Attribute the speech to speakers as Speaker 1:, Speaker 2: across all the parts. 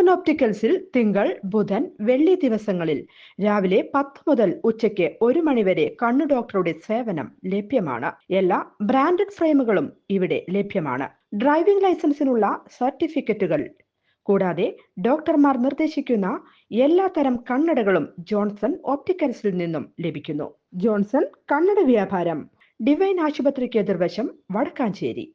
Speaker 1: Johnson ഒപ്റ്റിക്കൽസിൽ തിങ്കൾ, ബുധൻ, വെള്ളി ദിവസങ്ങളിൽ രാവിലെ 10 മുതൽ ഉച്ചയ്ക്ക് 1 മണി വരെ കണ്ണു ഡോക്ടറുടെ സേവനം ലഭ്യമാണ്. എല്ലാ ബ്രാൻഡഡ് ഫ്രെയിമുകളും ഇവിടെ ലഭ്യമാണ്. ഡ്രൈവിംഗ് ലൈസൻസിനുള്ള സർട്ടിഫിക്കറ്റുകൾ കൂടാതെ ഡോക്ടർമാർ നിർദ്ദേശിക്കുന്ന എല്ലാ തരം കണ്ണടകളും ജോൺസൺ ഒപ്റ്റിക്കൽസിൽ നിന്നും ലഭിക്കുന്നു. ജോൺസൺ കണ്ണട വ്യാപാരം, ഡിവൈൻ ആശുപത്രിക്ക് എതിർവശം, വടക്കാഞ്ചേരി.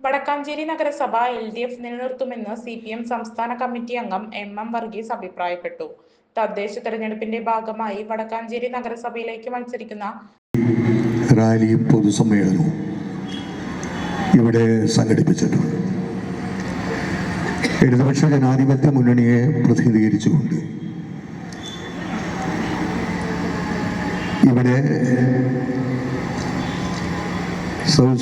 Speaker 2: വടക്കാഞ്ചേരി നഗരസഭ LDF നിലനിർത്തുമെന്ന് CPM സംസ്ഥാന കമ്മിറ്റി അംഗം MM വർഗീസ് അഭിപ്രായപ്പെട്ടു. തദ്ദേശ തെരഞ്ഞെടുപ്പിന്റെ ഭാഗമായി വടക്കാഞ്ചേരി നഗരസഭയിലേക്ക് മത്സരിക്കുന്ന
Speaker 3: റാലിയും പൊതുസമ്മേളനവും ഇവിടെ സംഘടിപ്പിച്ചിട്ടുണ്ട്. ഇടതുപക്ഷ ജനാധിപത്യ മുന്നണിയെ പ്രതിനിധീകരിച്ചുകൊണ്ട് ഇവിടെ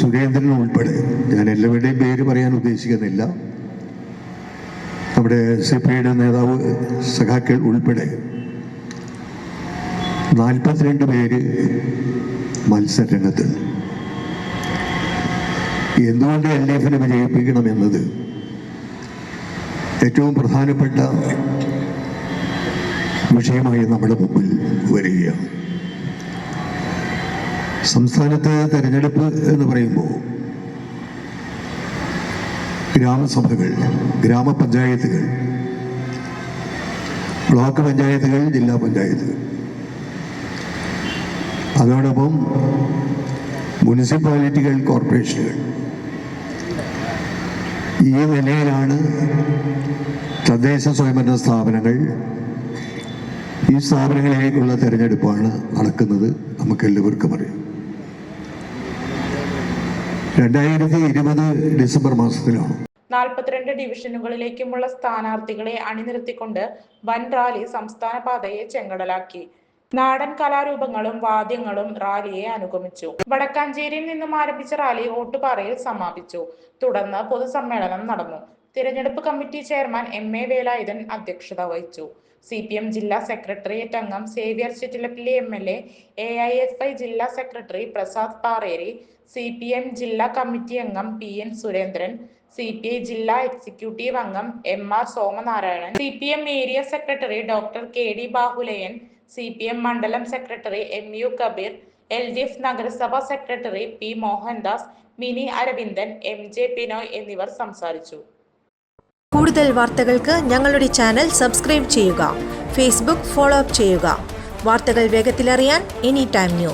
Speaker 3: സുരേന്ദ്രൻ ഉൾപ്പെടെ, ഞാൻ എല്ലാവരുടെയും പേര് പറയാൻ ഉദ്ദേശിക്കുന്നില്ല, നമ്മുടെ CPIയുടെ നേതാവ് സഖാക്കൾ ഉൾപ്പെടെ 42 പേര് മത്സരരംഗത്തുണ്ട്. എന്തുകൊണ്ട് LDFനെ വിജയിപ്പിക്കണമെന്നത് ഏറ്റവും പ്രധാനപ്പെട്ട വിഷയമായി നമ്മുടെ മുമ്പിൽ വരികയാണ്. സംസ്ഥാനത്തെ തെരഞ്ഞെടുപ്പ് എന്ന് പറയുമ്പോൾ ഗ്രാമസഭകൾ, ഗ്രാമപഞ്ചായത്തുകൾ, ബ്ലോക്ക് പഞ്ചായത്തുകൾ, ജില്ലാ പഞ്ചായത്തുകൾ, അതോടൊപ്പം മുനിസിപ്പാലിറ്റികൾ, കോർപ്പറേഷനുകൾ, ഈ നിലയിലാണ് തദ്ദേശ സ്വയംഭരണ സ്ഥാപനങ്ങൾ. ഈ സ്ഥാപനങ്ങളിലേക്കുള്ള തെരഞ്ഞെടുപ്പാണ് നടക്കുന്നത്. നമുക്കെല്ലാവർക്കും അറിയാം. 2020 ഡിസംബർ മാസത്തിലാണ്
Speaker 2: 42 ഡിവിഷനുകളിലേക്കുമുള്ള സ്ഥാനാർത്ഥികളെ അണിനിരത്തിക്കൊണ്ട് വൻ റാലി സംസ്ഥാന പാതയെ ചെങ്കടലാക്കി. നാടൻ കലാരൂപങ്ങളും വാദ്യങ്ങളും റാലിയെ അനുഗമിച്ചു. വടക്കാഞ്ചേരിയിൽ നിന്നും ആരംഭിച്ച റാലി ഓട്ടുപാറയിൽ സമാപിച്ചു. തുടർന്ന് പൊതുസമ്മേളനം നടന്നു. തിരഞ്ഞെടുപ്പ് കമ്മിറ്റി ചെയർമാൻ MA വേലായുധൻ അധ്യക്ഷത വഹിച്ചു. CPM ജില്ലാ സെക്രട്ടേറിയറ്റ് അംഗം സേവ്യർ ചിറ്റിലപ്പള്ളി MLA, AIFI ജില്ലാ സെക്രട്ടറി പ്രസാദ് പാറേരി, CPM ജില്ലാ കമ്മിറ്റി അംഗം PN സുരേന്ദ്രൻ, CPI ജില്ലാ എക്സിക്യൂട്ടീവ് അംഗം MR Somanarayanan, CPM area secretary doctor KD Bahuleyan, CPM മണ്ഡലം സെക്രട്ടറി MU കബീർ, LDF നഗരസഭാ secretary P Mohandas, mini Aravindan, MJ പിനോയ് എന്നിവർ സംസാരിച്ചു.
Speaker 4: കൂടുതൽ വാർത്തകൾക്ക് ഞങ്ങളുടെ ചാനൽ സബ്സ്ക്രൈബ് ചെയ്യുക. ഫേസ്ബുക്ക് ഫോളോ അപ്പ് ചെയ്യുക. വാർത്തകൾ വേഗത്തിലറിയാൻ Anytime News.